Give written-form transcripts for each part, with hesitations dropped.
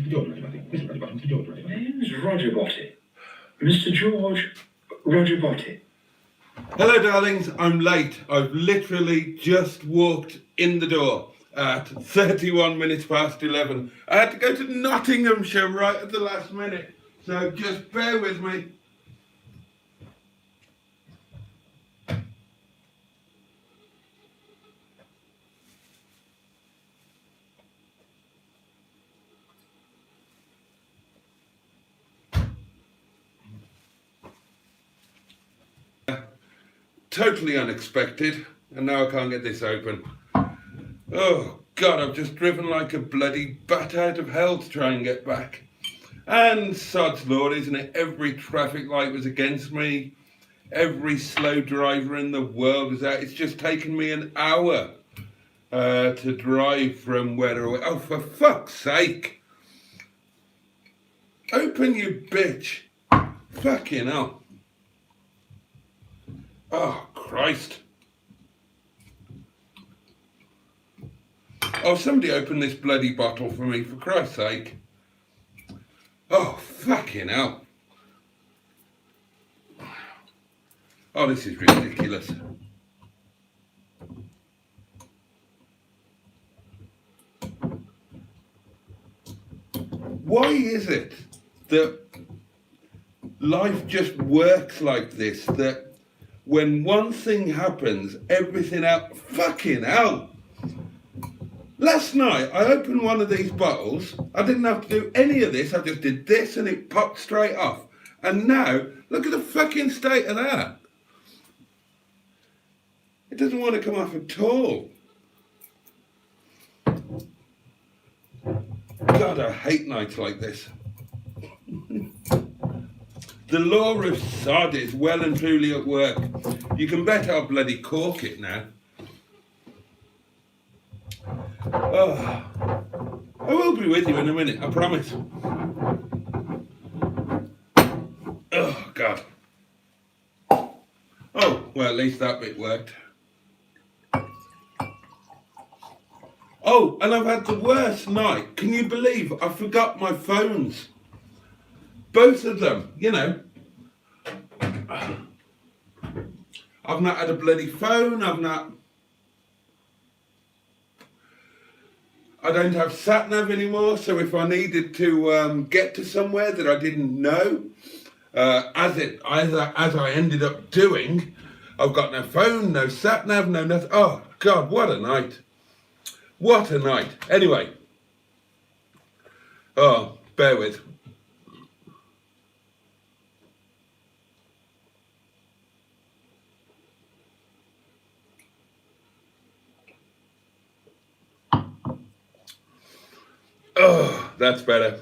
to the door, Mr. Button to the door, My name's Roger Boaty. Mr. George Roger Boaty. Hello, darlings. I'm late. I've literally just walked in the door at 31 minutes past 11. I had to go to Nottinghamshire right at the last minute, so just bear with me. Totally unexpected, and now I can't get this open. Oh God, I've just driven like a bloody bat out of hell to try and get back. And sod's law, isn't it? Every traffic light was against me. Every slow driver in the world was out. It's just taken me an hour to drive from where away. Oh, for fuck's sake. Open, you bitch. Fucking hell. Oh, Christ. Oh, somebody open this bloody bottle for me, for Christ's sake. Oh, fucking hell. Oh, this is ridiculous. Why is it that life just works like this, that when one thing happens, everything else, fucking hell. Last night, I opened one of these bottles. I didn't have to do any of this. I just did this and it popped straight off. And now, look at the fucking state of that. It doesn't want to come off at all. God, I hate nights like this. The law of sod is well and truly at work. You can bet I'll bloody cork it now. Oh, I will be with you in a minute, I promise. Oh, God. Oh, well, at least that bit worked. Oh, and I've had the worst night. Can you believe I forgot my phones? Both of them, you know. I've not had a bloody phone, I don't have sat-nav anymore, so if I needed to get to somewhere that I didn't know, as I ended up doing, I've got no phone, no sat-nav, no nothing. Oh, God, what a night. What a night. Anyway. Oh, bear with. Oh, that's better.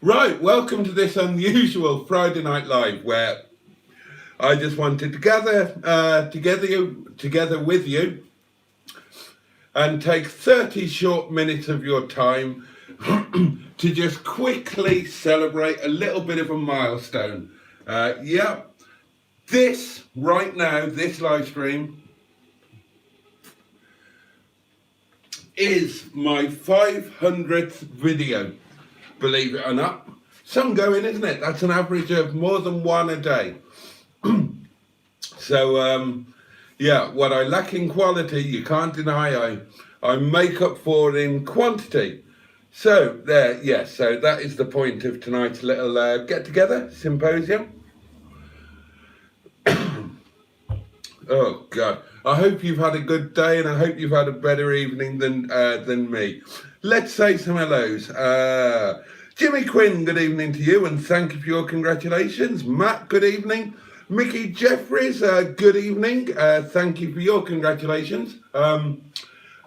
Right, welcome to this unusual Friday Night Live, where I just wanted to gather together with you and take 30 short minutes of your time to just quickly celebrate a little bit of a milestone. Yeah, this right now, this live stream is my 500th video, believe it or not. Some going, isn't it? That's an average of more than one a day. So, yeah, what I lack in quality, you can't deny I make up for in quantity. So, there, yes, so that is the point of tonight's little get-together, symposium. Oh, God. I hope you've had a good day, and I hope you've had a better evening than me. Let's say some hellos. Jimmy Quinn, good evening to you, and thank you for your congratulations. Matt, good evening. Mickey Jeffries, good evening. Thank you for your congratulations.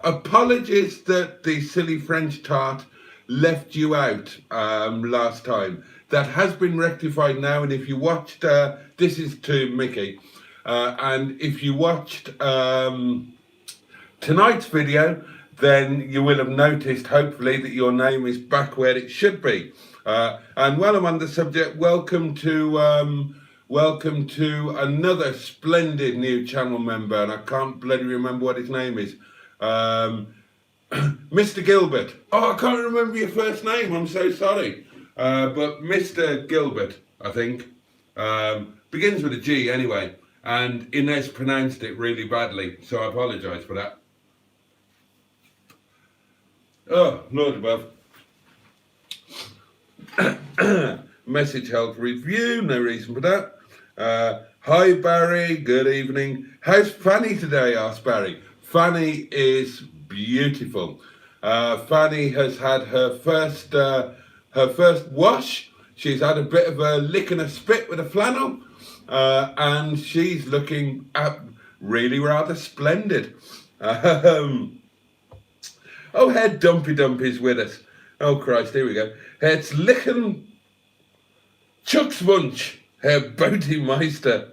Apologies that the silly French tart left you out last time. That has been rectified now, and if you watched, this is to Mickey. And if you watched tonight's video, then you will have noticed, hopefully, that your name is back where it should be. And while I'm on the subject, welcome to another splendid new channel member, and I can't bloody remember what his name is. Mr. Gilbert. Oh, I can't remember your first name. I'm so sorry. But Mr. Gilbert, I think, begins with a G anyway. And Inez pronounced it really badly, so I apologise for that. Oh, Lord above. Message health review, no reason for that. Hi Barry, good evening. How's Fanny today? Asked Barry. Fanny is beautiful. Fanny has had her first wash. She's had a bit of a lick and a spit with a flannel, and she's looking really rather splendid. Oh, Head Dumpy Dumpy's with us. Oh Christ, here we go. It's Licken Chuckswunch, Herr Boaty Meister.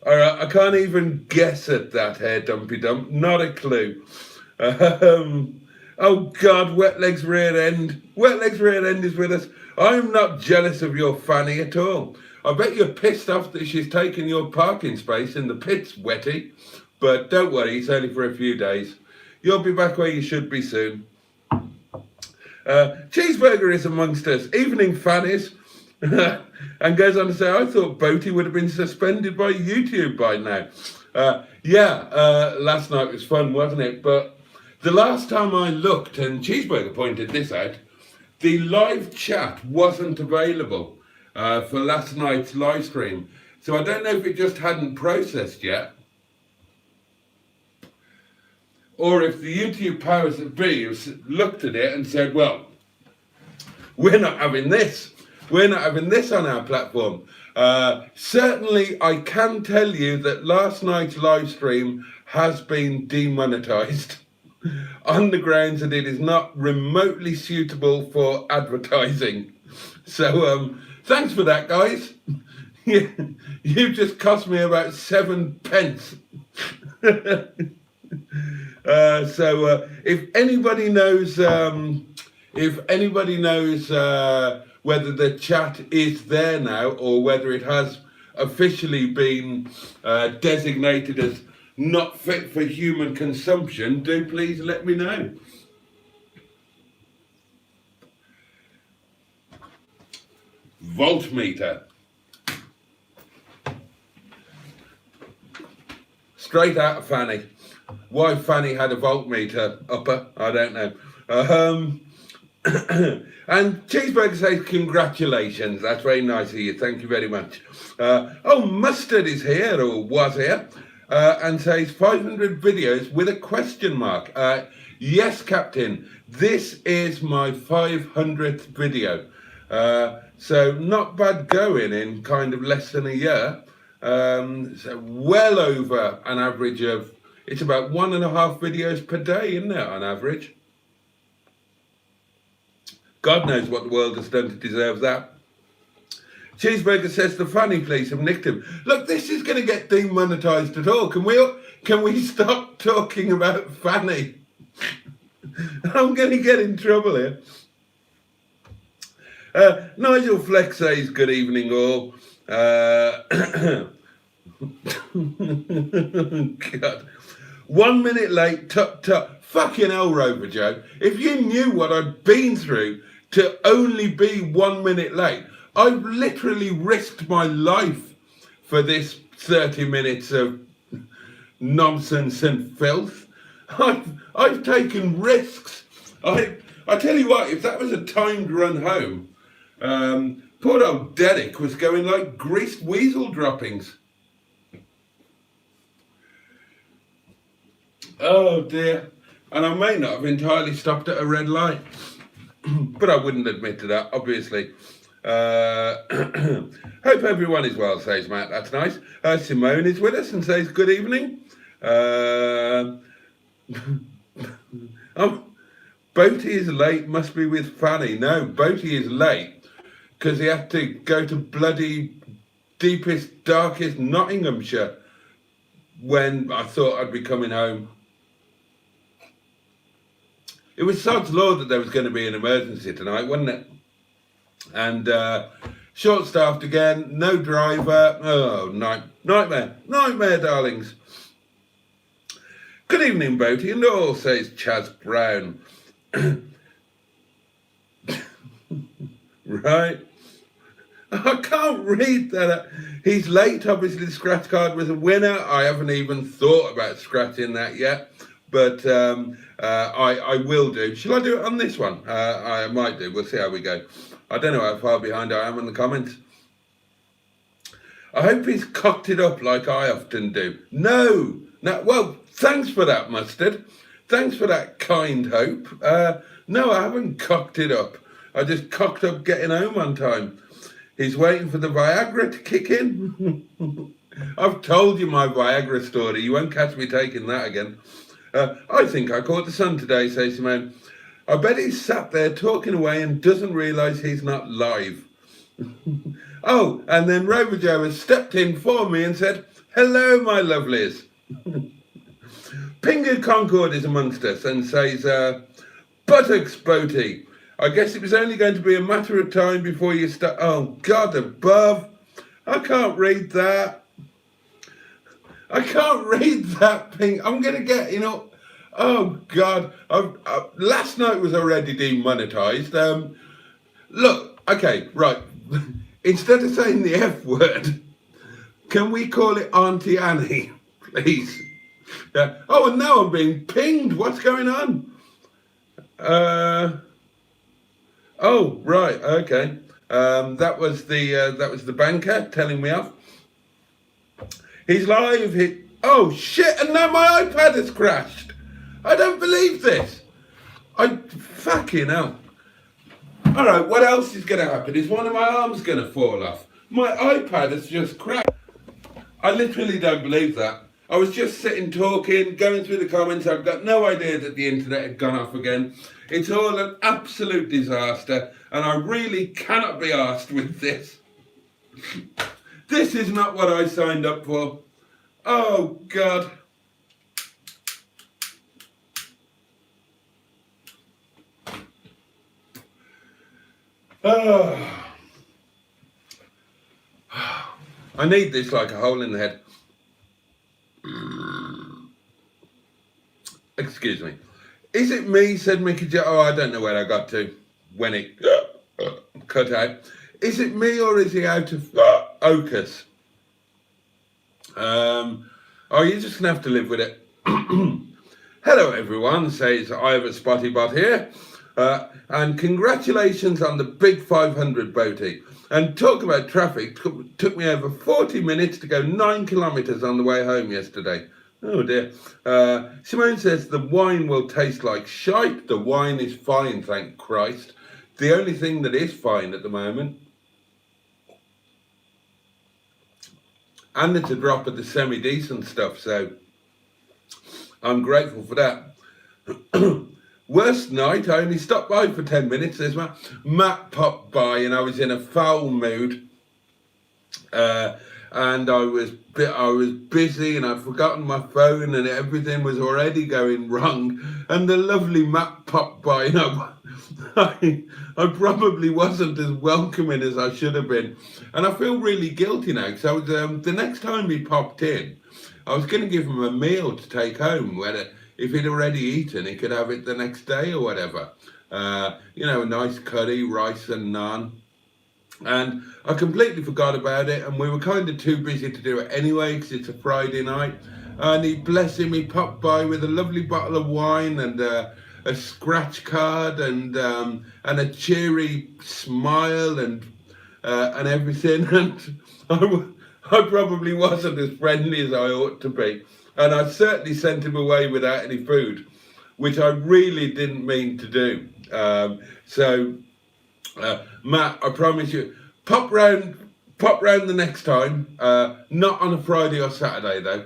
Alright, I can't even guess at that, Herr Dumpy Dump. Not a clue. Oh God, Wetleg's rear end. Wetleg's rear end is with us. I'm not jealous of your Fanny at all. I bet you're pissed off that she's taken your parking space in the pits, Wetty. But don't worry, it's only for a few days. You'll be back where you should be soon. Cheeseburger is amongst us. Evening, Fannies. And goes on to say, I thought Boaty would have been suspended by YouTube by now. Last night was fun, wasn't it? But the last time I looked, and Cheeseburger pointed this out, the live chat wasn't available for last night's live stream. So I don't know if it just hadn't processed yet, or if the YouTube powers that be have looked at it and said, well, we're not having this. We're not having this on our platform. Certainly, I can tell you that last night's live stream has been demonetized on the grounds that it is not remotely suitable for advertising. So, thanks for that, guys. You've just cost me about 7 pence. If anybody knows, whether the chat is there now or whether it has officially been designated as not fit for human consumption, do please let me know. Voltmeter. Straight out of Fanny. Why Fanny had a voltmeter upper, I don't know. And Cheeseburger says, congratulations. That's very nice of you. Thank you very much. Mustard is here, or was here, and says 500 videos with a question mark. Yes, Captain, this is my 500th video. So not bad going in kind of less than a year. So well over an average of, it's about 1.5 videos per day, isn't it, on average? God knows what the world has done to deserve that. Cheeseburger says the Fanny police have nicked him. Look, this is going to get demonetized at all. Can we stop talking about Fanny? I'm going to get in trouble here. Nigel Flex says good evening all. God. 1 minute late, tut. Fucking hell, Rover Joe. If you knew what I'd been through to only be 1 minute late, I've literally risked my life for this 30 minutes of nonsense and filth. I've taken risks. I tell you what, if that was a timed run home, poor old Derek was going like greased weasel droppings. Oh dear. And I may not have entirely stopped at a red light, but I wouldn't admit to that, obviously. Hope everyone is well, says Matt. That's nice. Simone is with us and says good evening. Boaty is late, must be with Fanny. No, Boaty is late because he had to go to bloody deepest, darkest Nottinghamshire when I thought I'd be coming home. It was sod's law that there was going to be an emergency tonight, wasn't it? And short-staffed again, no driver. Oh, nightmare, darlings. Good evening, Boaty and all, says Chaz Brown. Right. I can't read that. He's late. Obviously, the scratch card was a winner. I haven't even thought about scratching that yet, but I will do. Shall I do it on this one? I might do. We'll see how we go. I don't know how far behind I am in the comments. I hope he's cocked it up like I often do. No. Well, thanks for that, Mustard. Thanks for that kind hope. No, I haven't cocked it up. I just cocked up getting home on time. He's waiting for the Viagra to kick in. I've told you my Viagra story. You won't catch me taking that again. I think I caught the sun today, says Simone. I bet he's sat there talking away and doesn't realise he's not live. Oh, and then Rover Joe has stepped in for me and said, hello, my lovelies. Pingu Concord is amongst us and says, buttocks, Boaty. I guess it was only going to be a matter of time before you start. Oh, God above. I can't read that. I can't read that, Ping. I'm going to get, oh, God. Last night was already demonetized. Look, okay, right. Instead of saying the F word, can we call it Auntie Annie, please? Oh, and now I'm being pinged. What's going on? Oh, right, okay. That was the banker telling me off. He's live. Oh shit! And now my iPad has crashed. I don't believe this. Fucking hell. All right, what else is going to happen? Is one of my arms going to fall off? My iPad has just crashed. I literally don't believe that. I was just sitting talking, going through the comments. I've got no idea that the internet had gone off again. It's all an absolute disaster, and I really cannot be arsed with this. This is not what I signed up for. Oh, God. Oh. I need this like a hole in the head. Excuse me. Is it me, said Mickey J. Oh, I don't know where I got to when it cut out. Is it me or is he out of focus? Oh, you're just going to have to live with it. Hello, everyone, says Ivor Spotty Bot here. And congratulations on the big 500, Boaty. And talk about traffic, took me over 40 minutes to go 9 kilometres on the way home yesterday. Oh dear. Simone says the wine will taste like shite. The wine is fine, thank Christ. The only thing that is fine at the moment. And it's a drop of the semi-decent stuff, so I'm grateful for that. Worst night, I only stopped by for 10 minutes. There's Matt popped by and I was in a foul mood. And I was busy and I'd forgotten my phone and everything was already going wrong. And the lovely Matt popped by and I probably wasn't as welcoming as I should have been. And I feel really guilty now because I was, the next time he popped in, I was going to give him a meal to take home. If he'd already eaten, he could have it the next day or whatever. A nice curry, rice and naan. And I completely forgot about it, and we were kind of too busy to do it anyway because it's a Friday night. And bless him, he popped by with a lovely bottle of wine and a scratch card and a cheery smile and everything. And I probably wasn't as friendly as I ought to be. And I certainly sent him away without any food, which I really didn't mean to do. Matt, I promise you, pop round the next time. Not on a Friday or Saturday though.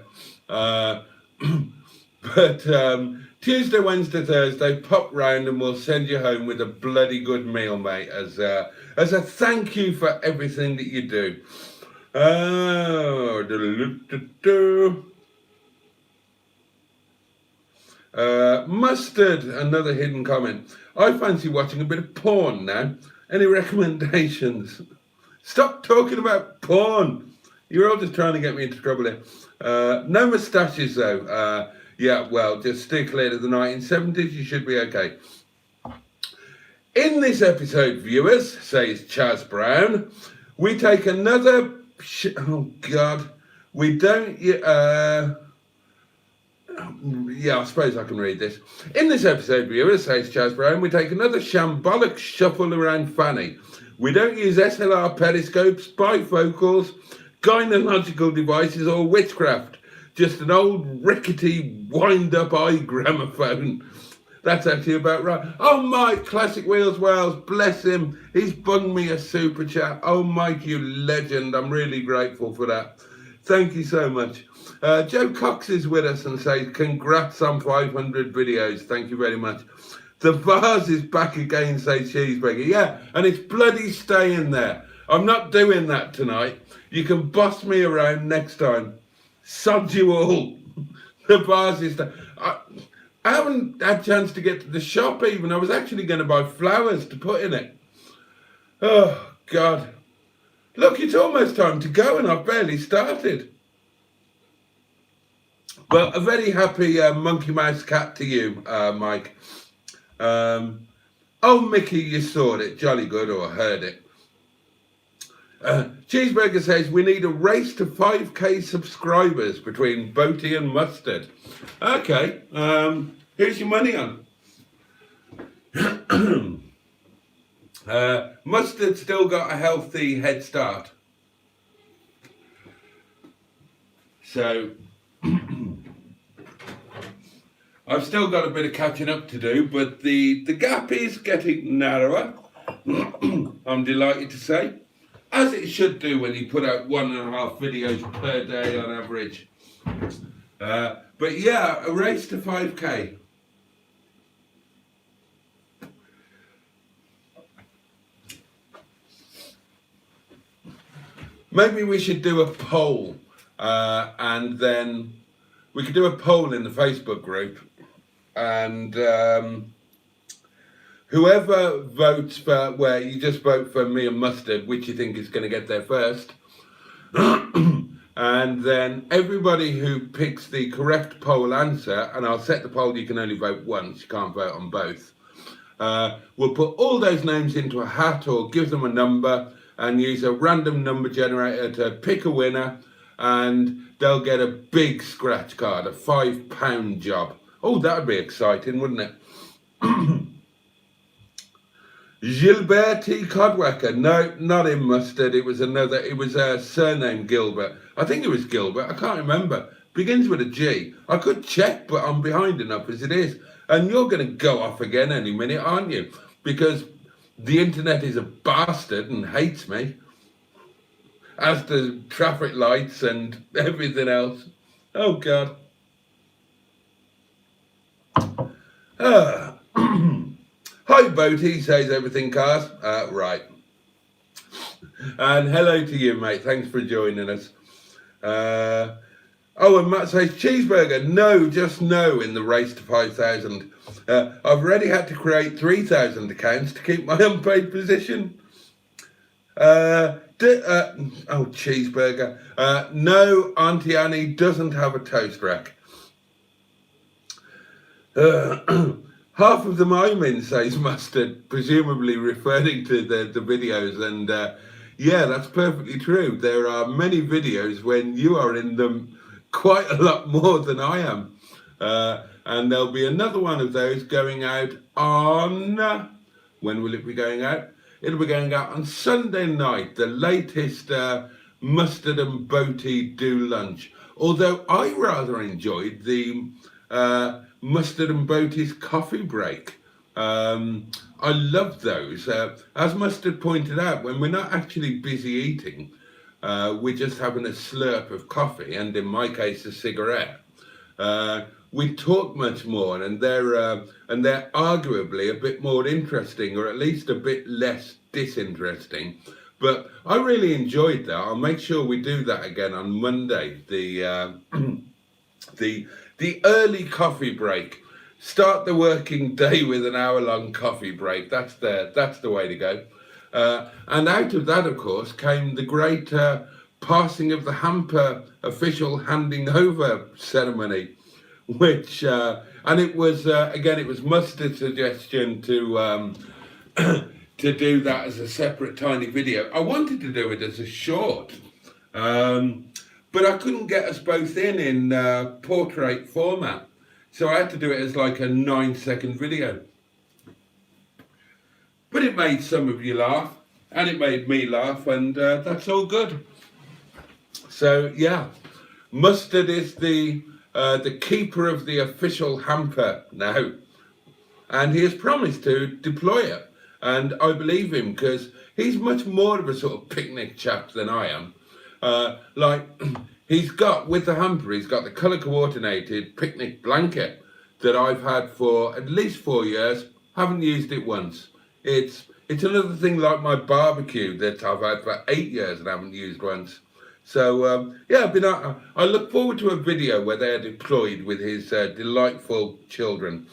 But Tuesday, Wednesday, Thursday, pop round and we'll send you home with a bloody good meal, mate, as a thank you for everything that you do. Mustard, another hidden comment. I fancy watching a bit of porn now. Any recommendations? Stop talking about porn. You're all just trying to get me into trouble here. No moustaches though. Yeah, well, just steer clear of the 1970s, you should be okay. In this episode, viewers, says Chaz Brown, we take another... oh, God. We don't... yeah, I suppose I can read this. In this episode, viewers, says Chaz Brown, we take another shambolic shuffle around Fanny. We don't use SLR periscopes, bifocals, gynecological devices or witchcraft. Just an old rickety wind-up eye gramophone. That's actually about right. Oh, Mike, Classic Wheels Wales, bless him. He's bunged me a super chat. Oh, Mike, you legend. I'm really grateful for that. Thank you so much. Joe Cox is with us and says, congrats on 500 videos. Thank you very much. The vase is back again, says Cheeseburger. Yeah, and it's bloody staying there. I'm not doing that tonight. You can boss me around next time. Sod you all. The vase is there. I haven't had a chance to get to the shop even. I was actually going to buy flowers to put in it. Oh, God. Look, it's almost time to go and I've barely started. Well, a very happy monkey mouse cat to you, Mike. Oh, Mickey, you saw it. Jolly good, or heard it. Cheeseburger says, we need a race to 5k subscribers between Boaty and Mustard. Okay, who's your money on? Mustard still got a healthy head start. So, I've still got a bit of catching up to do, but the gap is getting narrower, I'm delighted to say. As it should do when you put out 1.5 videos per day on average. But yeah, a race to 5k. Maybe we should do a poll, and then we could do a poll in the Facebook group, and whoever votes for, where you just vote for me and Mustard, which you think is going to get there first, and then everybody who picks the correct poll answer, and I'll set the poll, you can only vote once, you can't vote on both, we'll put all those names into a hat or give them a number and use a random number generator to pick a winner, and they'll get a big scratch card, a £5 job. Oh, that would be exciting, wouldn't it? Gilbert T. Codwacker. No, not in Mustard. It was another, it was a surname Gilbert. I think it was Gilbert. I can't remember. Begins with a G. I could check, but I'm behind enough as it is. And you're going to go off again any minute, aren't you? Because the internet is a bastard and hates me. As do traffic lights and everything else. Oh, God. Hi, Boaty, says everything, cars. Right. And hello to you, mate. Thanks for joining us. Oh, and Matt says, Cheeseburger, no, just no in the race to 5,000. I've already had to create 3,000 accounts to keep my unpaid position. Oh, Cheeseburger. No, Auntie Annie doesn't have a toast rack. Half of them I'm in, says Mustard, presumably referring to the videos, and yeah, that's perfectly true. There are many videos when you are in them quite a lot more than I am. And there'll be another one of those going out on, when will it be going out? It'll be going out on Sunday night, the latest Mustard and Boaty do lunch. Although I rather enjoyed the Mustard and Boaty's coffee break. I love those. As Mustard pointed out, when we're not actually busy eating, we're just having a slurp of coffee, and in my case, a cigarette. We talk much more, and they're arguably a bit more interesting, or at least a bit less disinteresting. But I really enjoyed that. I'll make sure we do that again on Monday. The early coffee break. Start the working day with an hour-long coffee break. That's the way to go. And out of that, of course, came the great passing of the hamper official handing over ceremony, which and it was again, it was Mustard's suggestion to do that as a separate tiny video. I wanted to do it as a short, but I couldn't get us both in portrait format, so I had to do it as like a 9-second video. But it made some of you laugh, and it made me laugh, and that's all good. So yeah, Mustard is the keeper of the official hamper now, and he has promised to deploy it, and I believe him because he's much more of a sort of picnic chap than I am. Like, he's got, with the hamper, he's got the colour coordinated picnic blanket that I've had for at least 4 years, haven't used it once. It's another thing like my barbecue that I've had for 8 years and haven't used once. So yeah, I look forward to a video where they're deployed with his delightful children.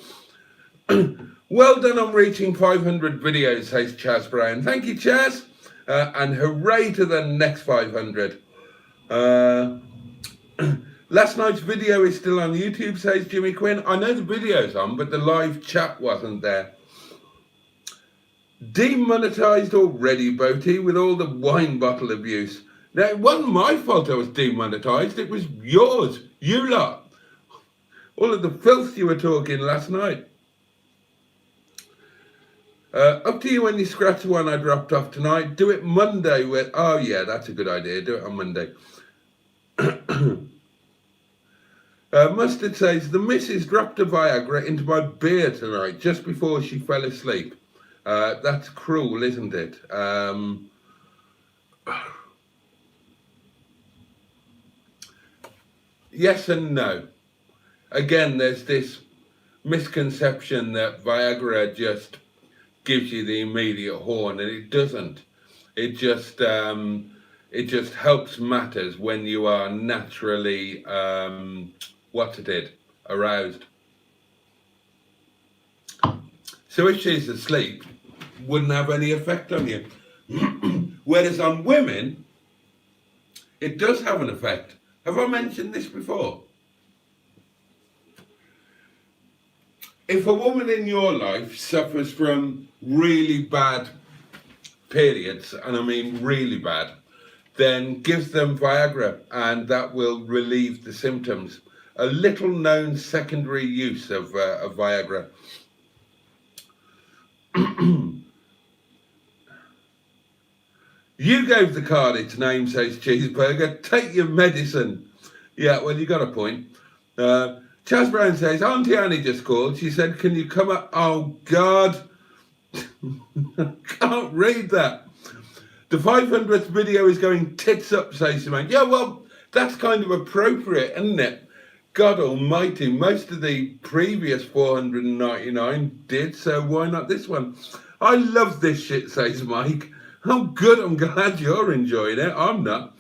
Well done on reaching 500 videos, says Chaz Brown. Thank you, Chaz. And hooray to the next 500. Last night's video is still on YouTube, says Jimmy Quinn. I know the video's on, but the live chat wasn't there. Demonetised already, Boaty, with all the wine bottle abuse. Now, it wasn't my fault I was demonetised. It was yours, you lot. All of the filth you were talking last night. Up to you when you scratch the one I dropped off tonight. Do it Monday with... Oh, yeah, that's a good idea. Do it on Monday. Mustard says, the missus dropped a Viagra into my beer tonight just before she fell asleep. That's cruel, isn't it? Yes and no. Again, there's this misconception that Viagra just gives you the immediate horn, and it doesn't. It just helps matters when you are naturally aroused. So if she's asleep, wouldn't have any effect on you. Whereas on women, it does have an effect. Have I mentioned this before? If a woman in your life suffers from really bad periods, and I mean really bad, then give them Viagra, and that will relieve the symptoms. A little known secondary use of Viagra. You gave the card its name, says Cheeseburger. Take your medicine. Yeah, well, you got a point. Chaz Brown says, Auntie Annie just called. She said, can you come up? Oh, God. I can't read that. The 500th video is going tits up, says Simone. Yeah, well, that's kind of appropriate, isn't it? God almighty, most of the previous 499 did, so why not this one? I love this shit, says Mike. Oh, good, I'm glad you're enjoying it. I'm not.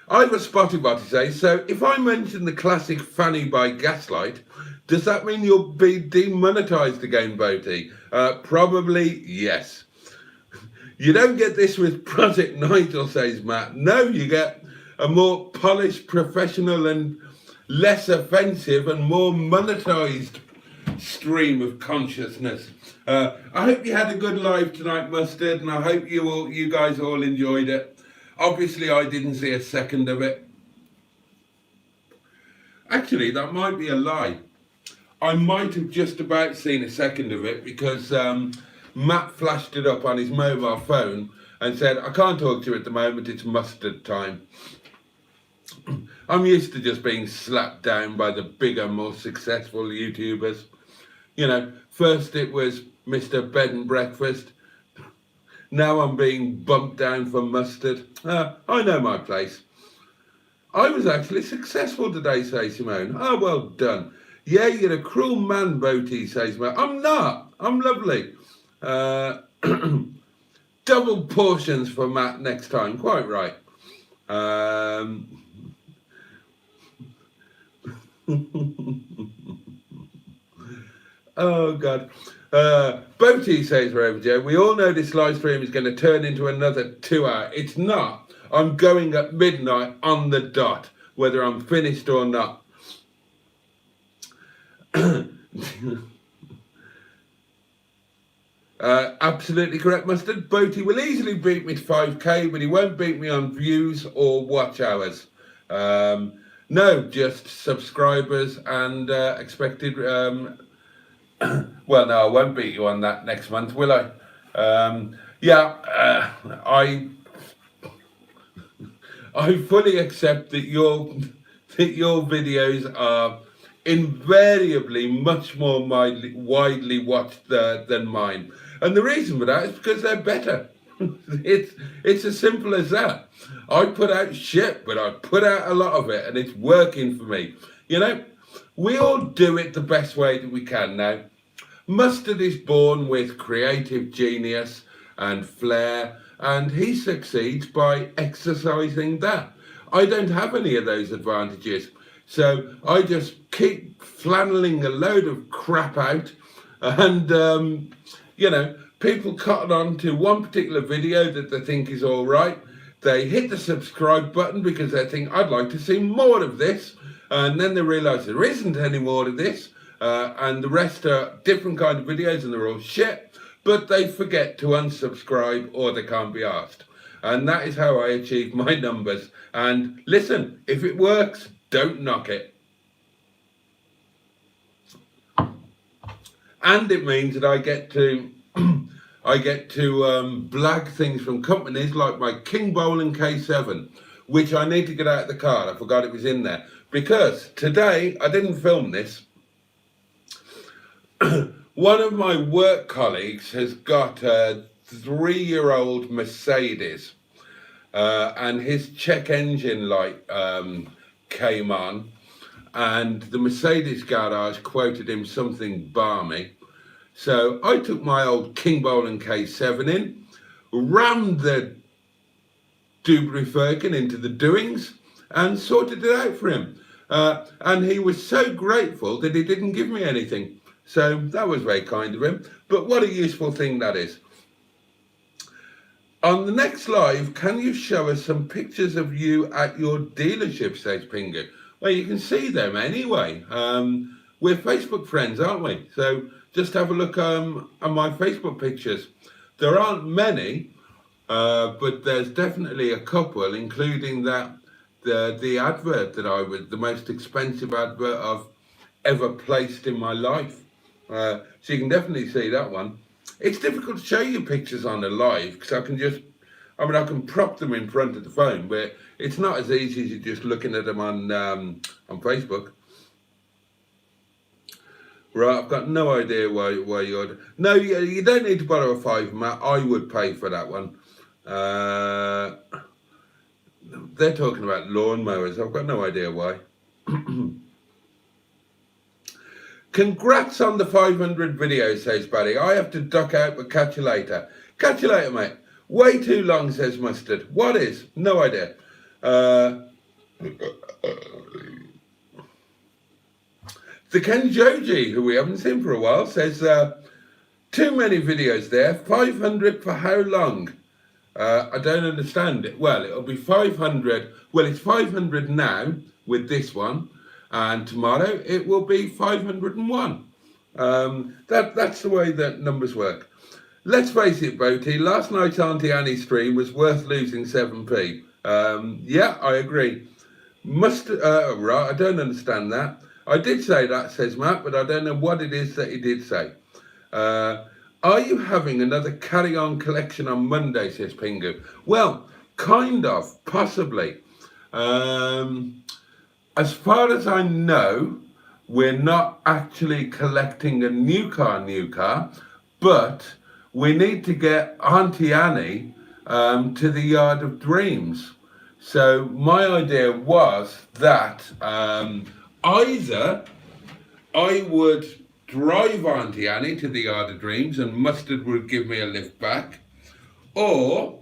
I've a spotty body says, so if I mention the classic Fanny by Gaslight, does that mean you'll be demonetised again, Boaty? Probably yes. You don't get this with Project Nigel, says Matt. No, you get a more polished, professional and less offensive and more monetised stream of consciousness. I hope you had a good live tonight, Mustard, and I hope you guys all enjoyed it. Obviously, I didn't see a second of it. Actually, that might be a lie. I might have just about seen a second of it because Matt flashed it up on his mobile phone and said, I can't talk to you at the moment, it's Mustard time. I'm used to just being slapped down by the bigger, more successful YouTubers. You know, first it was Mr. Bed and Breakfast. Now I'm being bumped down for Mustard. I know my place. I was actually successful today, says Simone. Oh, well done. Yeah, you're a cruel man, Boaty, says Simone. I'm not. I'm lovely. Double portions for Matt next time. Quite right. Oh, God. Boaty, says Rover Joe, we all know this live stream is going to turn into another 2 hour. It's not. I'm going at midnight on the dot, whether I'm finished or not. Absolutely correct, Mustard. Boaty will easily beat me to 5k, but he won't beat me on views or watch hours. No, just subscribers and expected. Well, no, I won't beat you on that next month, will I? I fully accept that your videos are invariably much more widely watched than mine, and the reason for that is because they're better. It's as simple as that. I put out shit, but I put out a lot of it, and it's working for me. You know, we all do it the best way that we can now. Mustard is born with creative genius and flair, and he succeeds by exercising that. I don't have any of those advantages, so I just keep flanneling a load of crap out, and you know, people cotton on to one particular video that they think is all right. They hit the subscribe button because they think, I'd like to see more of this, and then they realise there isn't any more of this, and the rest are different kind of videos and they're all shit, but they forget to unsubscribe or they can't be asked. And that is how I achieve my numbers. And listen, if it works, don't knock it. And it means that I get to blag things from companies like my King Bowling K7, which I need to get out of the car. I forgot it was in there. Because today, I didn't film this. One of my work colleagues has got a 3-year-old Mercedes, and his check engine light came on, and the Mercedes garage quoted him something balmy. So I took my old King Bowling K7 in, rammed the Dubry Firkin into the doings, and sorted it out for him. And he was so grateful that he didn't give me anything. So that was very kind of him. But what a useful thing that is. On the next live, can you show us some pictures of you at your dealership, says Pingu? Well, you can see them anyway. We're Facebook friends, aren't we? So just have a look on my Facebook pictures. There aren't many, but there's definitely a couple, including that the advert that the most expensive advert I've ever placed in my life. So you can definitely see that one. It's difficult to show you pictures on a live because I can prop them in front of the phone, but it's not as easy as you just looking at them on Facebook. Right, I've got no idea why you're... No, you don't need to borrow a 5, Matt. I would pay for that one. They're talking about lawnmowers. I've got no idea why. Congrats on the 500 videos, says Barry. I have to duck out, but catch you later. Catch you later, mate. Way too long, says Mustard. What is? No idea. The Ken Joji, who we haven't seen for a while, says, too many videos there. 500 for how long? I don't understand it. Well, it'll be 500. Well, it's 500 now with this one. And tomorrow it will be 501. That's the way that numbers work. Let's face it, Boaty, last night's Auntie Annie stream was worth losing 7p. Yeah, I agree. Right, I don't understand that. I did say that, says Matt, but I don't know what it is that he did say. Are you having another carry-on collection on Monday, says Pingu? Well, kind of, possibly. As far as I know, we're not actually collecting a new car, but we need to get Auntie Annie to the Yard of Dreams. So my idea was that either I would drive Auntie Annie to the Yard of Dreams and Mustard would give me a lift back, or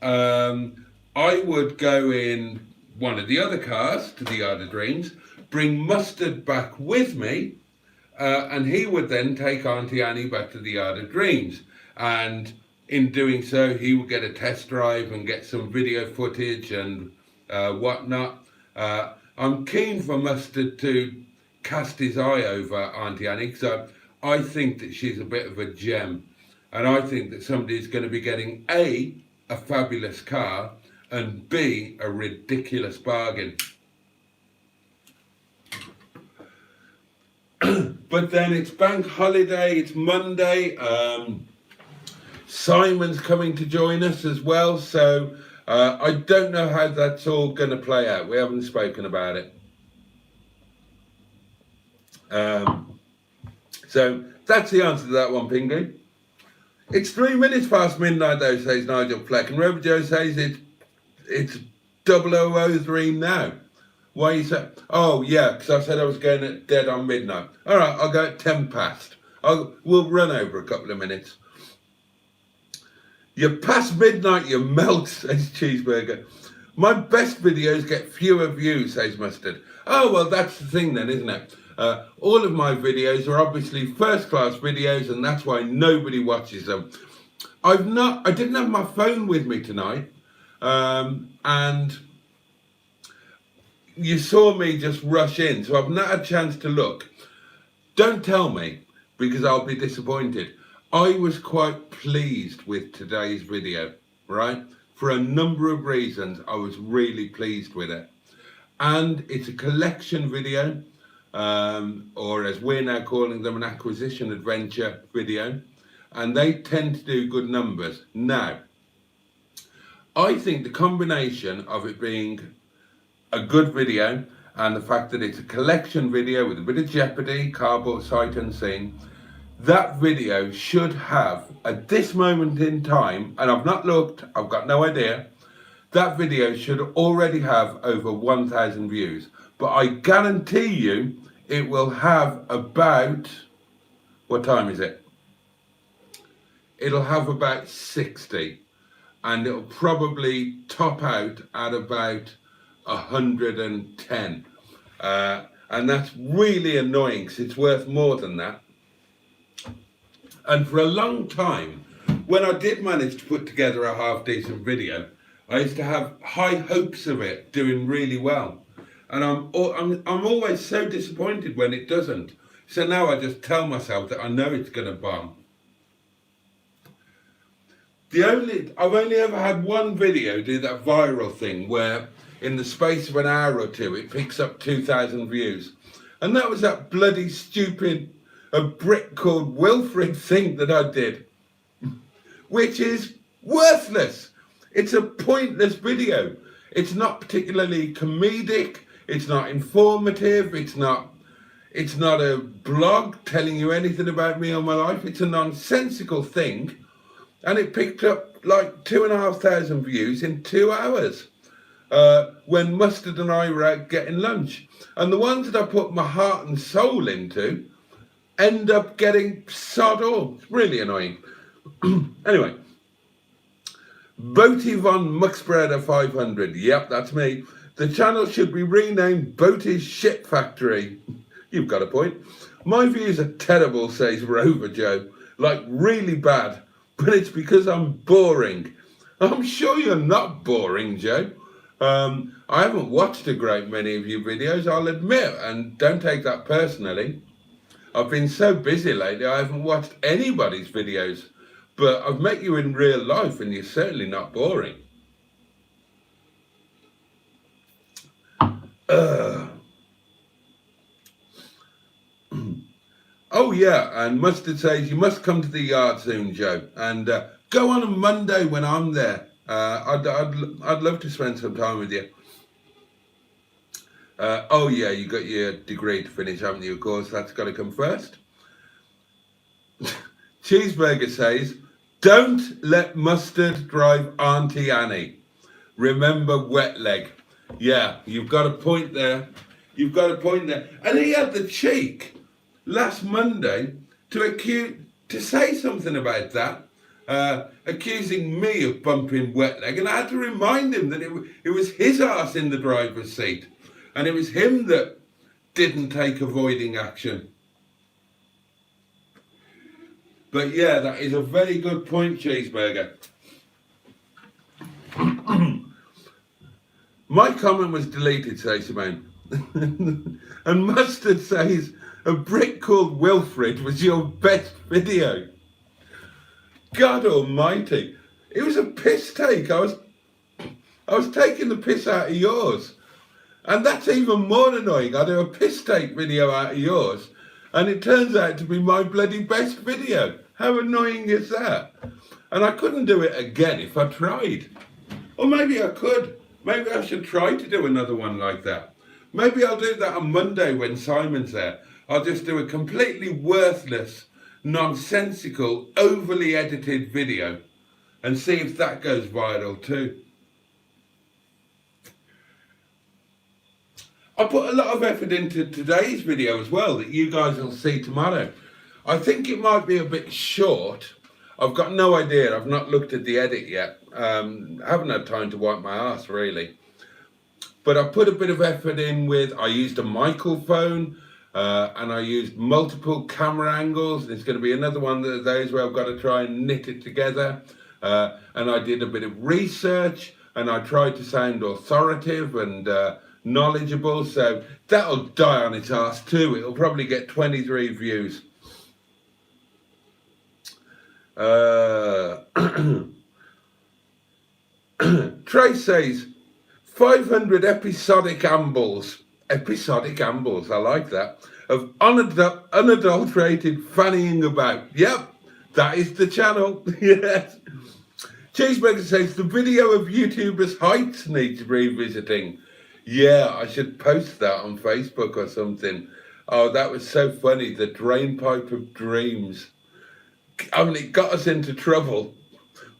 I would go in one of the other cars to the Yard of Dreams, bring Mustard back with me, and he would then take Auntie Annie back to the Yard of Dreams. And in doing so, he would get a test drive and get some video footage and whatnot. I'm keen for Mustard to cast his eye over Auntie Annie, because I think that she's a bit of a gem. And I think that somebody's going to be getting A, a fabulous car, and B, a ridiculous bargain. But then it's bank holiday, it's Monday. Simon's coming to join us as well, so I don't know how that's all going to play out. We haven't spoken about it. So that's the answer to that one, Pingu. It's 3 minutes past midnight though, says Nigel Fleck, and Rover Joe says it's 0003 now. Why you say? Oh yeah, because I said I was going at dead on midnight. All right, I'll go at 10 past. We'll run over a couple of minutes. You're past midnight, you melt, says Cheeseburger. My best videos get fewer views, says Mustard. Oh, well, that's the thing then, isn't it? All of my videos are obviously first-class videos, and that's why nobody watches them. I didn't have my phone with me tonight, and you saw me just rush in, so I've not had a chance to look. Don't tell me, because I'll be disappointed. I was quite pleased with today's video, right? For a number of reasons, I was really pleased with it. And it's a collection video, or as we're now calling them, an acquisition adventure video. And they tend to do good numbers. Now, I think the combination of it being a good video and the fact that it's a collection video with a bit of Jeopardy, cardboard sight unseen, that video should have, at this moment in time, and I've not looked, I've got no idea, that video should already have over 1,000 views. But I guarantee you it will have about, what time is it? It'll have about 60, and it'll probably top out at about 110. And that's really annoying because it's worth more than that. And for a long time, when I did manage to put together a half decent video, I used to have high hopes of it doing really well. And I'm always so disappointed when it doesn't. So now I just tell myself that I know it's going to bomb. I've only ever had one video do that viral thing where in the space of an hour or two, it picks up 2,000 views. And that was that bloody stupid, a brick called Wilfred thing that I did, which is worthless. It's a pointless video. It's not particularly comedic. It's not informative. It's not a blog telling you anything about me or my life. It's a nonsensical thing. And it picked up like 2,500 views in 2 hours when Mustard and I were out getting lunch. And the ones that I put my heart and soul into end up getting sod all. It's really annoying. Anyway, Boaty von Muckspreader 500. Yep, that's me. The channel should be renamed Boaty's Shit Factory. You've got a point. My views are terrible, says Rover Joe. Like really bad. But it's because I'm boring. I'm sure you're not boring, Joe. I haven't watched a great many of your videos, I'll admit, and don't take that personally. I've been so busy lately, I haven't watched anybody's videos, but I've met you in real life and you're certainly not boring. Oh yeah, and Mustard says you must come to the yard soon, Joe, and go on a Monday when I'm there. I'd love to spend some time with you. Oh yeah, you got your degree to finish, haven't you? Of course, that's got to come first. Cheeseburger says, don't let Mustard drive Auntie Annie. Remember Wetleg. Yeah, you've got a point there. You've got a point there. And he had the cheek last Monday to say something about that, accusing me of bumping Wetleg, and I had to remind him that it was his arse in the driver's seat, and it was him that didn't take avoiding action. But yeah, that is a very good point, Cheeseburger. My comment was deleted, says Simone. And Mustard says, a Brit called Wilfred was your best video. God almighty. It was a piss take. I was taking the piss out of yours. And that's even more annoying. I do a piss take video out of yours, and it turns out to be my bloody best video. How annoying is that? And I couldn't do it again if I tried. Or maybe I could. Maybe I should try to do another one like that. Maybe I'll do that on Monday when Simon's there. I'll just do a completely worthless, nonsensical, overly edited video and see if that goes viral too. I put a lot of effort into today's video as well that you guys will see tomorrow. I think it might be a bit short. I've got no idea. I've not looked at the edit yet. I haven't had time to wipe my arse really. But I put a bit of effort in with, I used a microphone and I used multiple camera angles. There's going to be another one of those where I've got to try and knit it together. And I did a bit of research and I tried to sound authoritative and knowledgeable. So that'll die on its arse too. It'll probably get 23 views. Trace says 500 episodic ambles, I like that, of unadulterated fannying about. Yep, that is the channel. Yes. Cheeseburger says the video of YouTubers' heights needs revisiting. Yeah, I should post that on Facebook or something. Oh, that was so funny, the drainpipe of dreams. I mean, it got us into trouble,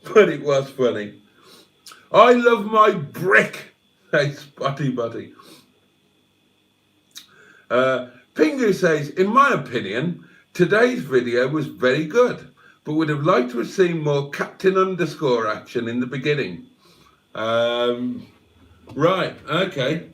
but it was funny. I love my brick. Hey, Spotty Buddy. Pingu says, in my opinion, today's video was very good, but would have liked to have seen more Captain Underscore action in the beginning. Right, okay.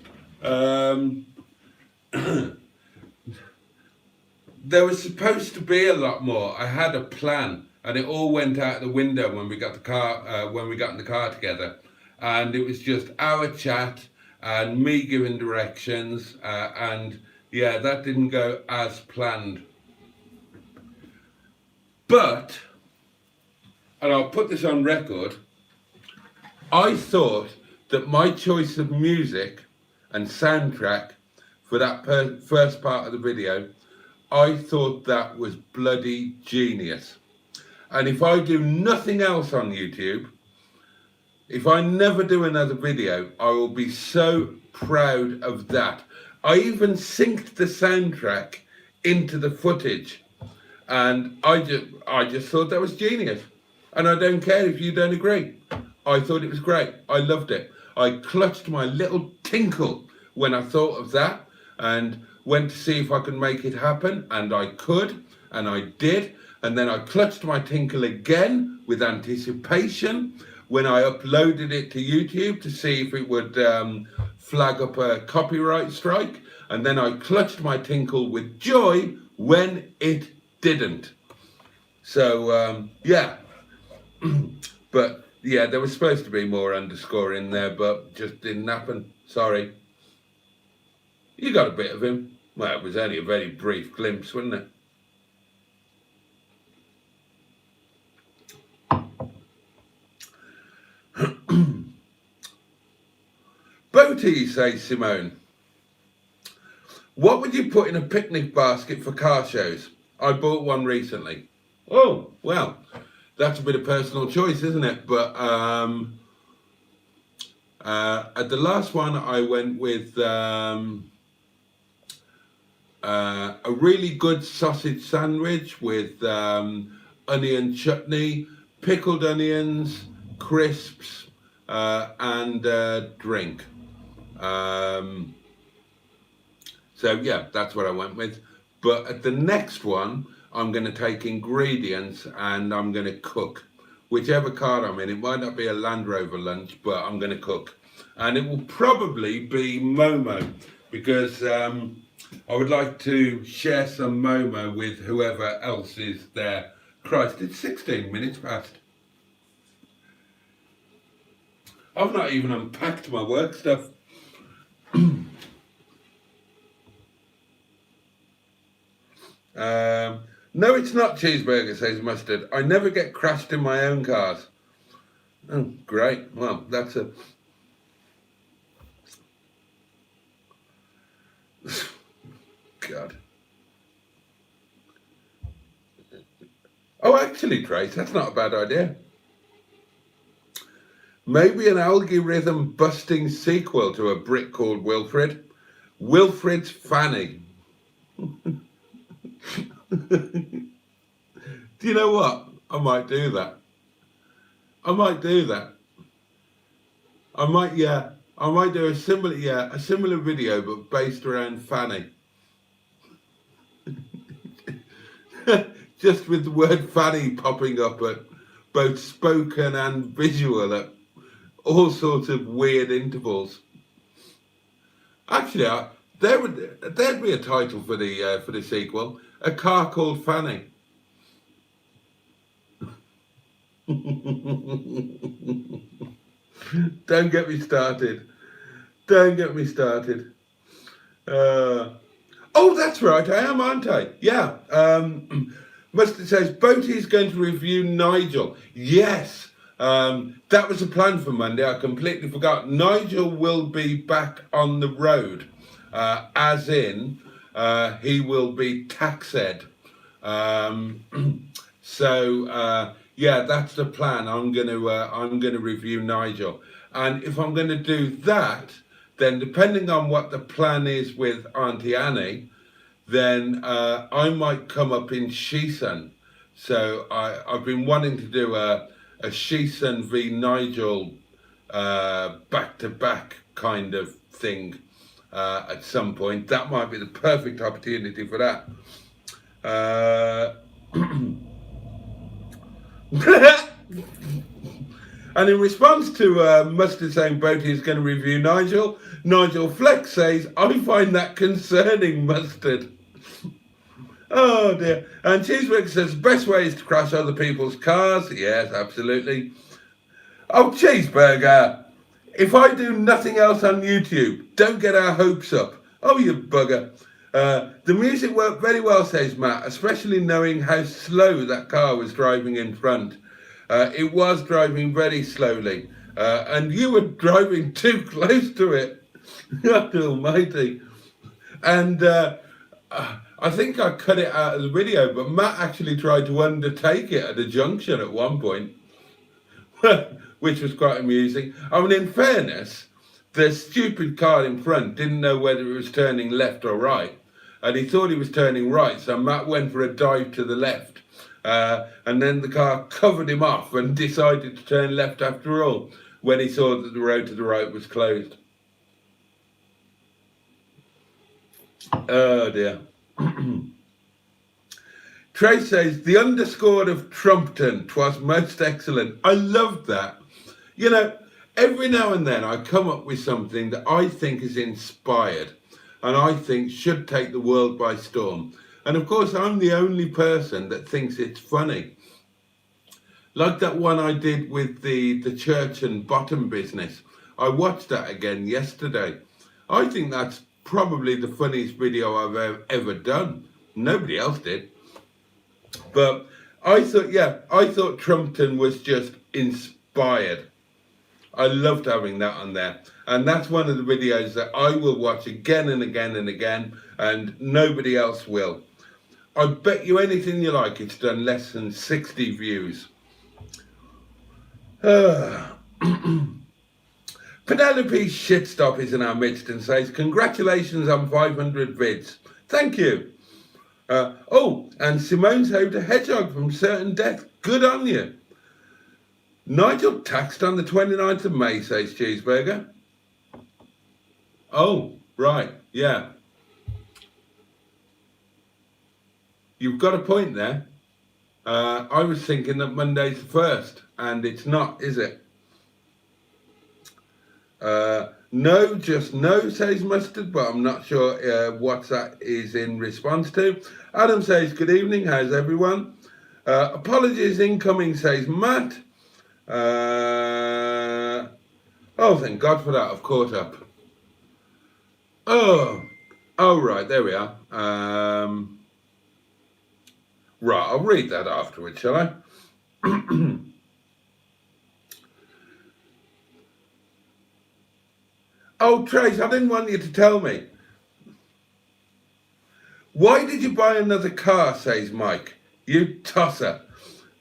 There was supposed to be a lot more. I had a plan, and it all went out the window when we got the car. When we got in the car together, and it was just our chat and me giving directions, and yeah, that didn't go as planned. But, and I'll put this on record, I thought that my choice of music and soundtrack for that first part of the video, I thought that was bloody genius. And if I do nothing else on YouTube, if I never do another video, I will be so proud of that. I even synced the soundtrack into the footage, and I just thought that was genius. And I don't care if you don't agree. I thought it was great. I loved it. I clutched my little tinkle when I thought of that and went to see if I could make it happen, and I could, and I did. And then I clutched my tinkle again with anticipation when I uploaded it to YouTube to see if it would flag up a copyright strike. And then I clutched my tinkle with joy when it didn't. So, yeah. But, yeah, there was supposed to be more underscore in there, but just didn't happen. Sorry. You got a bit of him. Well, it was only a very brief glimpse, wasn't it? Boaty, says Simone. What would you put in a picnic basket for car shows? I bought one recently. Oh, well, that's a bit of personal choice, isn't it? But at the last one, I went with a really good sausage sandwich with onion chutney, pickled onions, crisps, and drink. So yeah, that's what I went with. But at the next one, I'm going to take ingredients and I'm going to cook. Whichever car I'm in, it might not be a Land Rover lunch, but I'm going to cook. And it will probably be Momo, because I would like to share some Momo with whoever else is there. Christ, it's 16 minutes past. I've not even unpacked my work stuff. No, it's not cheeseburger, says Mustard. I never get crashed in my own cars. Oh, great. Well, that's a... God. Oh, actually, Trace, that's not a bad idea. Maybe an algorithm busting sequel to a brick called Wilfred. Wilfred's Fanny. Do you know what? I might do that. I might do that. I might do a similar video, but based around Fanny. Just with the word Fanny popping up at both spoken and visual at all sorts of weird intervals. Actually, there'd be a title for the sequel: A Car Called Fanny. Don't get me started. Don't get me started. Oh, that's right, I am, aren't I? Yeah. Mustard says, Boaty's going to review Nigel. Yes, that was a plan for Monday. I completely forgot. Nigel will be back on the road, as in he will be taxed. Yeah, that's the plan. I'm gonna review Nigel, and if I'm gonna do that, then depending on what the plan is with Auntie Annie, then I might come up in Shison. So I've been wanting to do a Shison v Nigel back-to-back kind of thing at some point. That might be the perfect opportunity for that. And in response to Mustard saying Boaty is going to review Nigel, Nigel Flex says, I find that concerning, Mustard. Oh dear. And Cheeseburger says, the best way is to crash other people's cars. Yes, absolutely. Oh, Cheeseburger, if I do nothing else on YouTube, don't get our hopes up. Oh, you bugger. The music worked very well, says Matt, especially knowing how slow that car was driving in front. It was driving very slowly, and you were driving too close to it. God almighty. And I think I cut it out of the video, but Matt actually tried to undertake it at a junction at one point, which was quite amusing. I mean, in fairness, the stupid car in front didn't know whether it was turning left or right, and he thought he was turning right, so Matt went for a dive to the left, and then the car covered him off and decided to turn left after all when he saw that the road to the right was closed. Oh dear. Trace says, the underscore of Trumpton, 'twas most excellent. I loved that. You know, every now and then I come up with something that I think is inspired and I think should take the world by storm. And of course, I'm the only person that thinks it's funny. Like that one I did with the church and bottom business. I watched that again yesterday. I think that's probably the funniest video I've ever done. Nobody else did. But I thought Trumpton was just inspired. I loved having that on there. And that's one of the videos that I will watch again and again and again, and nobody else will. I bet you anything you like it's done less than 60 views. Penelope Shitstop is in our midst and says, congratulations on 500 vids. Thank you. Oh, and Simone saved a hedgehog from certain death. Good on you. Nigel taxed on the 29th of May, says Cheeseburger. Oh, right, yeah. You've got a point there. I was thinking that Monday's the 1st, and it's not, is it? No, just no, says Mustard, but I'm not sure what that is in response to. Adam says, good evening, how's everyone? Apologies incoming, says Matt. Oh, thank God for that, I've caught up. Oh, right, there we are. Right, I'll read that afterwards, shall I? Oh, Trace, I didn't want you to tell me. Why did you buy another car, says Mike. You tosser.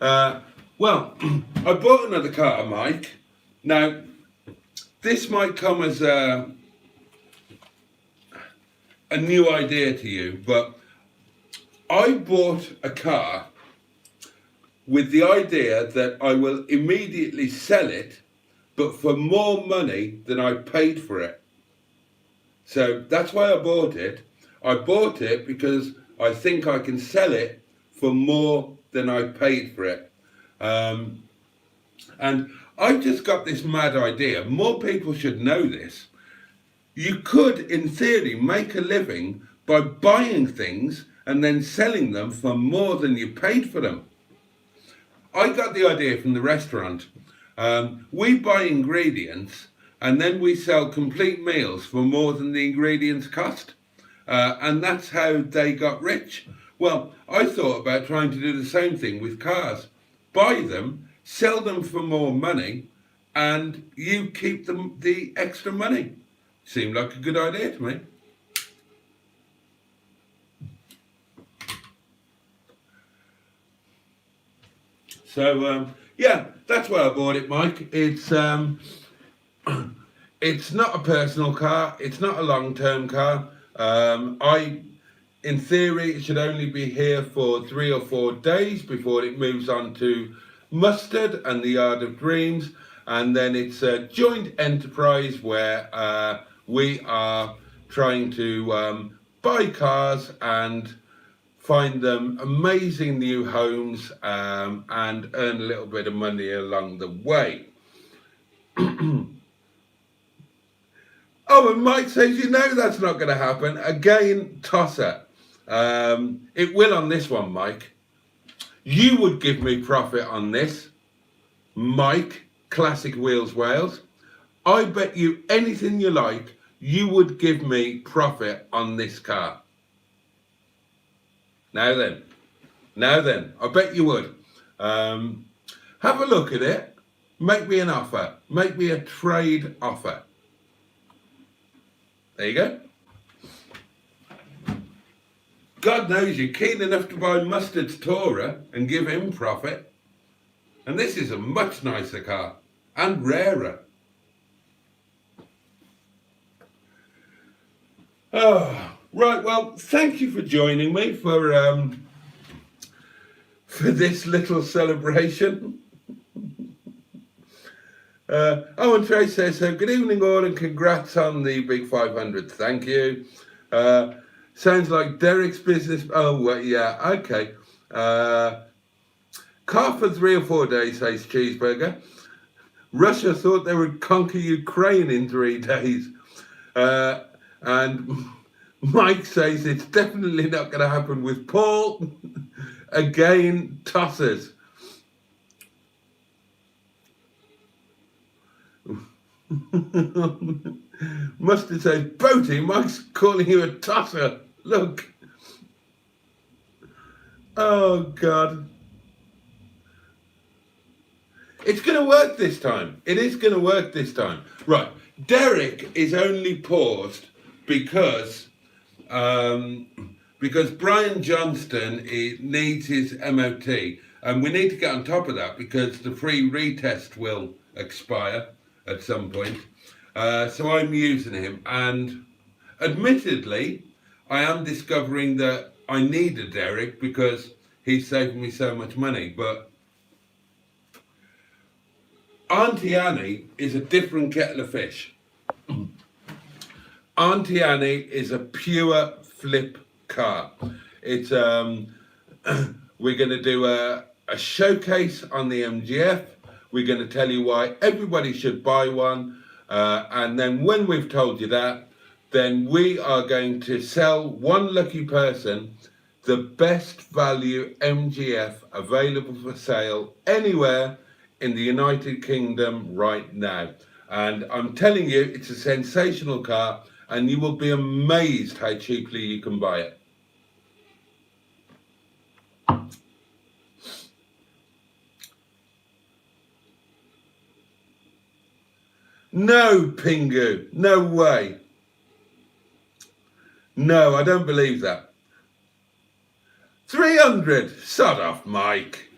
Well, I bought another car, Mike. Now, this might come as a new idea to you, but I bought a car with the idea that I will immediately sell it, but for more money than I paid for it. So that's why I bought it. I bought it because I think I can sell it for more than I paid for it. And I've just got this mad idea. More people should know this. You could, in theory, make a living by buying things and then selling them for more than you paid for them. I got the idea from the restaurant. We buy ingredients and then we sell complete meals for more than the ingredients cost. And that's how they got rich. Well, I thought about trying to do the same thing with cars. Buy them, sell them for more money, and you keep them the extra money. Seemed like a good idea to me. So, yeah, that's why I bought it, Mike. It's not a personal car. It's not a long-term car. In theory, it should only be here for 3 or 4 days before it moves on to Mustard and the Yard of Dreams. And then it's a joint enterprise where we are trying to buy cars and find them amazing new homes and earn a little bit of money along the way. Oh, and Mike says, you know that's not going to happen. Again, tosser. It will on this one, Mike. You would give me profit on this. Mike, Classic Wheels Wales. I bet you anything you like, you would give me profit on this car. Now then, I bet you would. Have a look at it. Make me an offer. Make me a trade offer. There you go. God knows you're keen enough to buy Mustard's Tourer and give him profit. And this is a much nicer car and rarer. Oh, right, well, thank you for joining me for this little celebration. Oh, and Trace says, good evening all and congrats on the big 500. Thank you. Sounds like Derek's business. Oh, well, yeah, okay. Car for 3 or 4 days, says Cheeseburger. Russia thought they would conquer Ukraine in 3 days. And Mike says it's definitely not going to happen with Paul. Again, tossers. Mustard says, Boaty, Mike's calling you a tosser. Look. Oh, God. It's going to work this time. It is going to work this time. Right. Derek is only paused because Brian Johnston needs his MOT. And we need to get on top of that because the free retest will expire at some point. So I'm using him, and admittedly I am discovering that I need a Derek because he's saving me so much money. But Auntie Annie is a different kettle of fish. Auntie Annie is a pure flip car. It's we're going to do a showcase on the MGF. We're going to tell you why everybody should buy one. And then when we've told you that, then we are going to sell one lucky person the best value MGF available for sale anywhere in the United Kingdom right now. And I'm telling you, it's a sensational car and you will be amazed how cheaply you can buy it. No, Pingu, no way. No, I don't believe that. 300, sod off, Mike.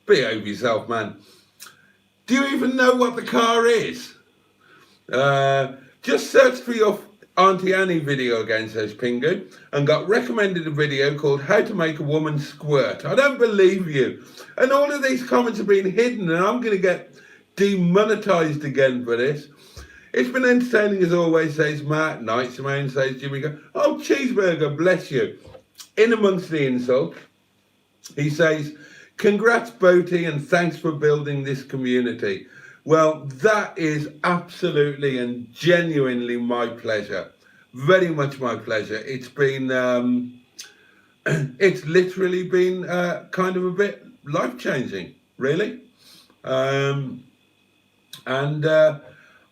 Behave yourself, man. Do you even know what the car is? Just searched for your Auntie Annie video again, says Pingu, and got recommended a video called How to Make a Woman Squirt. I don't believe you. And all of these comments have been hidden, and I'm going to get demonetized again for this. It's been entertaining as always, says Matt. Night Simone, says Jimmy. Oh, cheeseburger, bless you. In amongst the insults, he says, congrats, Boaty, and thanks for building this community. Well, that is absolutely and genuinely my pleasure. Very much my pleasure. It's been, it's literally been kind of a bit life-changing, really. I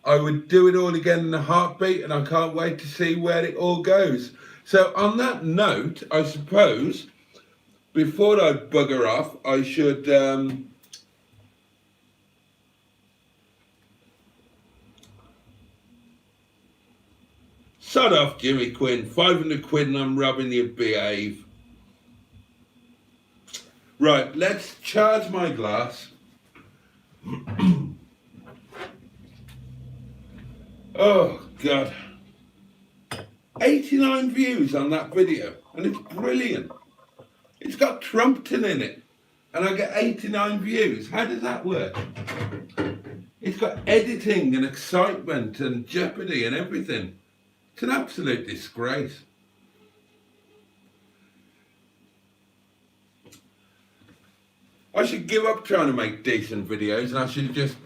would do it all again in a heartbeat, and I can't wait to see where it all goes. So on that note, I suppose, before I bugger off, I should sod off, Jimmy Quinn. 500 quid and I'm robbing you, behave. Right, let's charge my glass. Oh, God. 89 views on that video, and it's brilliant. It's got Trumpton in it, and I get 89 views. How does that work? It's got editing and excitement and jeopardy and everything. It's an absolute disgrace. I should give up trying to make decent videos, and I should just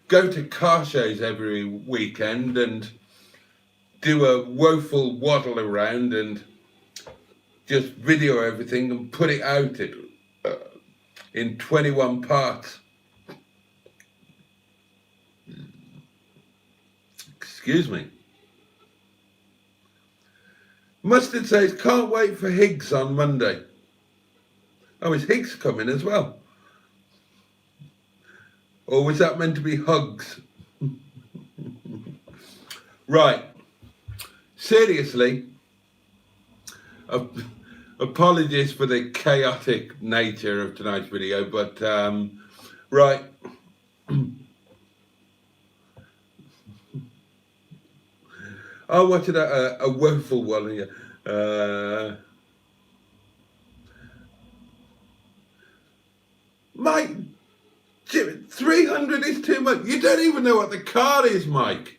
go to car shows every weekend and do a woeful waddle around and just video everything and put it out in 21 parts. Excuse me. Mustard says, can't wait for Higgs on Monday. Oh, is Higgs coming as well? Or was that meant to be hugs? Right. Seriously, apologies for the chaotic nature of tonight's video, but right. I'll watch it a woeful one here. Mike, 300 is too much. You don't even know what the car is, Mike.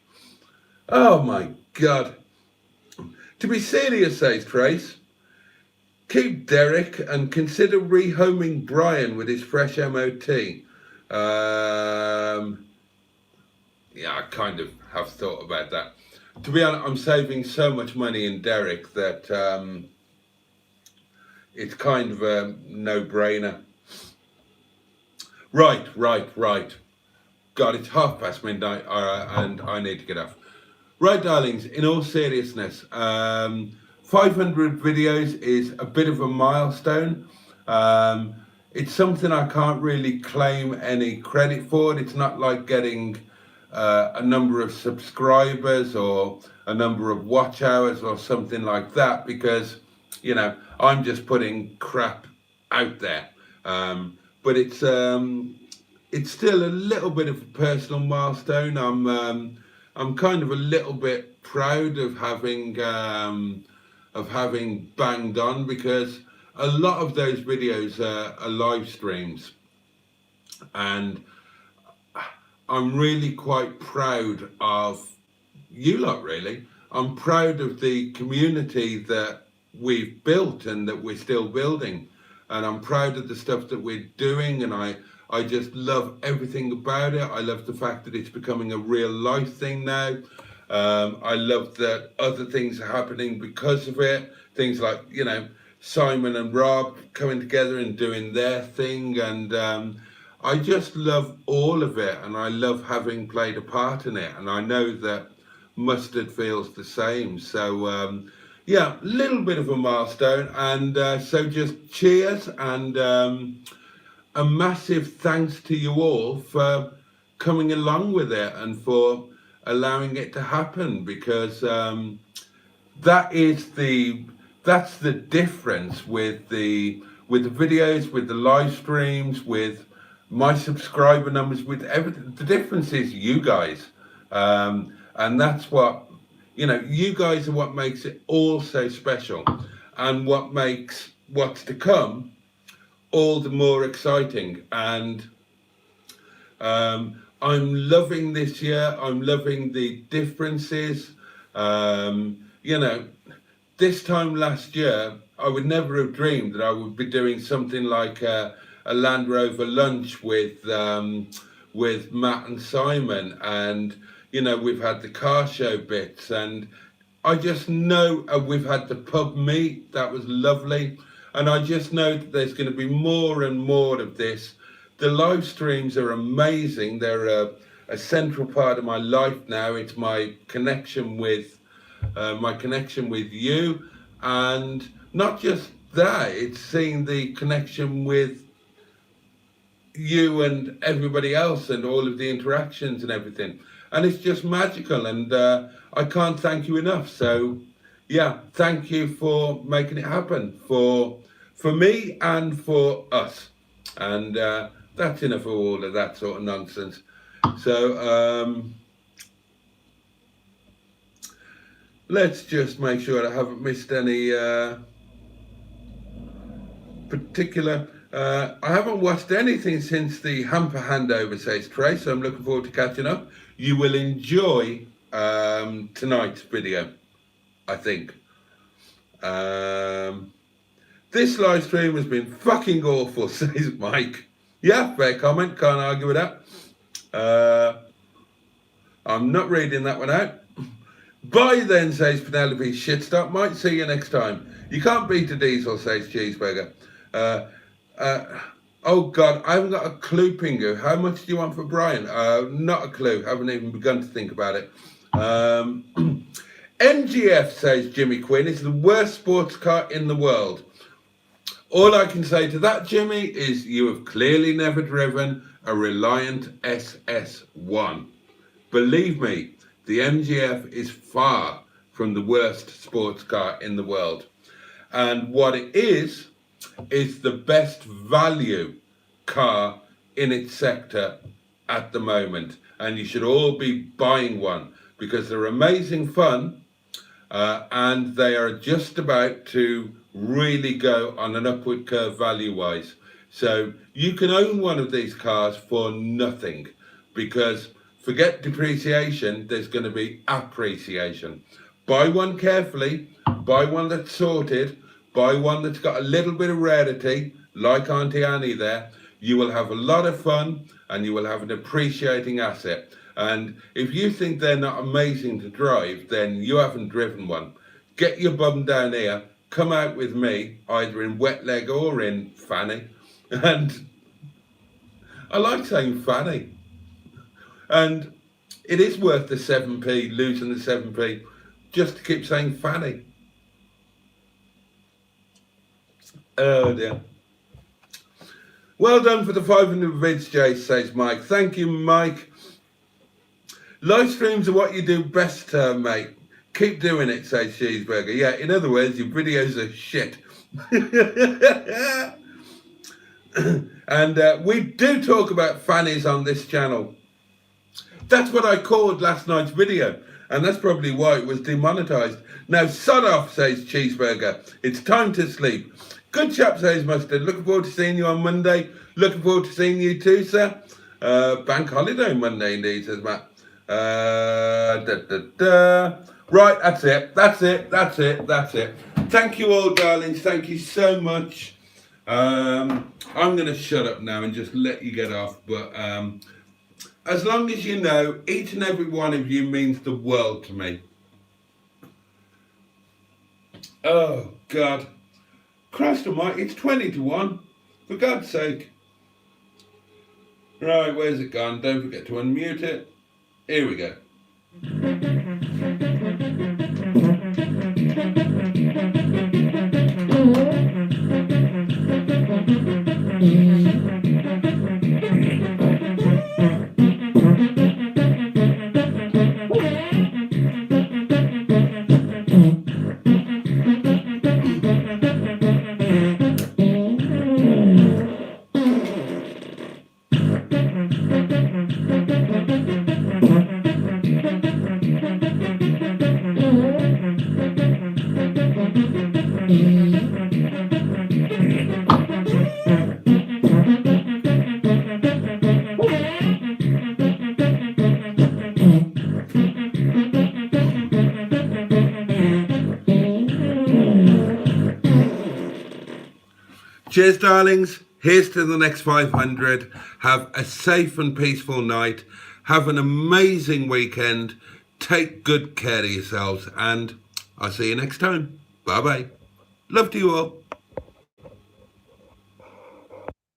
Oh my God. To be serious, says Trace, keep Derek and consider rehoming Brian with his fresh MOT. Yeah, I kind of have thought about that. To be honest, I'm saving so much money in Derek that it's kind of a no-brainer. Right. God, it's midnight and I need to get off. Right, darlings, in all seriousness, 500 videos is a bit of a milestone. It's something I can't really claim any credit for. It's not like getting a number of subscribers or a number of watch hours or something like that, because, you know, I'm just putting crap out there. But it's still a little bit of a personal milestone. I'm kind of a little bit proud of having banged on, because a lot of those videos are live streams, and I'm really quite proud of you lot, really. I'm proud of the community that we've built and that we're still building, and I'm proud of the stuff that we're doing, and I just love everything about it. I love the fact that it's becoming a real life thing now. I love that other things are happening because of it. Things like, you know, Simon and Rob coming together and doing their thing. And I just love all of it. And I love having played a part in it. And I know that Mustard feels the same. So, yeah, a little bit of a milestone. And so just cheers and a massive thanks to you all for coming along with it and for allowing it to happen, because that's the difference with the videos, with the live streams, with my subscriber numbers, with everything. The difference is you guys, and that's what, you know, you guys are what makes it all so special, and what makes what's to come all the more exciting. And I'm loving this year. I'm loving the differences. You know, this time last year, I would never have dreamed that I would be doing something like a Land Rover lunch with Matt and Simon, and you know, we've had the car show bits, and I just know we've had the pub meet. That was lovely, and I just know that there's going to be more and more of this. The live streams are amazing. They're a central part of my life now. It's my connection with you, and not just that, it's seeing the connection with you and everybody else and all of the interactions and everything, and it's just magical, and I can't thank you enough. So yeah, thank you for making it happen for me and for us, and that's enough of all of that sort of nonsense. So let's just make sure I haven't missed any particular. I haven't watched anything since the hamper handover, says Trey, so I'm looking forward to catching up. You will enjoy tonight's video, I think. This live stream has been fucking awful, says Mike. Yeah, fair comment, can't argue with that. I'm not reading that one out. Bye then, says Penelope Shitstop. Might see you next time. You can't beat a diesel, says Cheeseburger. Oh God, I haven't got a clue, Pingu. How much do you want for Brian? Not a clue. Haven't even begun to think about it. MGF, says Jimmy Quinn, is the worst sports car in the world. All I can say to that, Jimmy, is you have clearly never driven a Reliant SS1. Believe me, the MGF is far from the worst sports car in the world. And what it is the best value car in its sector at the moment. And you should all be buying one, because they're amazing fun, and they are just about to really go on an upward curve value-wise. So you can own one of these cars for nothing, because forget depreciation, there's going to be appreciation. Buy one carefully, buy one that's sorted, buy one that's got a little bit of rarity, like Auntie Annie there. You will have a lot of fun, and you will have an appreciating asset. And if you think they're not amazing to drive, then you haven't driven one. Get your bum down here, come out with me, either in Wetleg or in Fanny. And I like saying Fanny. And it is worth the 7p, losing the 7p, just to keep saying Fanny. Oh dear. Well done for the 500 vids, Jay, says Mike. Thank you, Mike. Live streams are what you do best, mate. Keep doing it, says Cheeseburger. Yeah, in other words, your videos are shit. And we do talk about fannies on this channel. That's what I called last night's video, and that's probably why it was demonetized. Now, sod off, says Cheeseburger. It's time to sleep. Good chap, says Mustard. Looking forward to seeing you on Monday. Looking forward to seeing you too, sir. Bank holiday Monday, indeed, says Matt. Right, that's it. That's it. Thank you all, darlings. Thank you so much. I'm going to shut up now and just let you get off. But as long as you know, each and every one of you means the world to me. Oh, God. Christ almighty, it's 20-1. For God's sake. Right, where's it gone? Don't forget to unmute it. Here we go. Cheers, darlings. Here's to the next 500. Have a safe and peaceful night. Have an amazing weekend. Take good care of yourselves, and I'll see you next time. Bye-bye. Love to you all.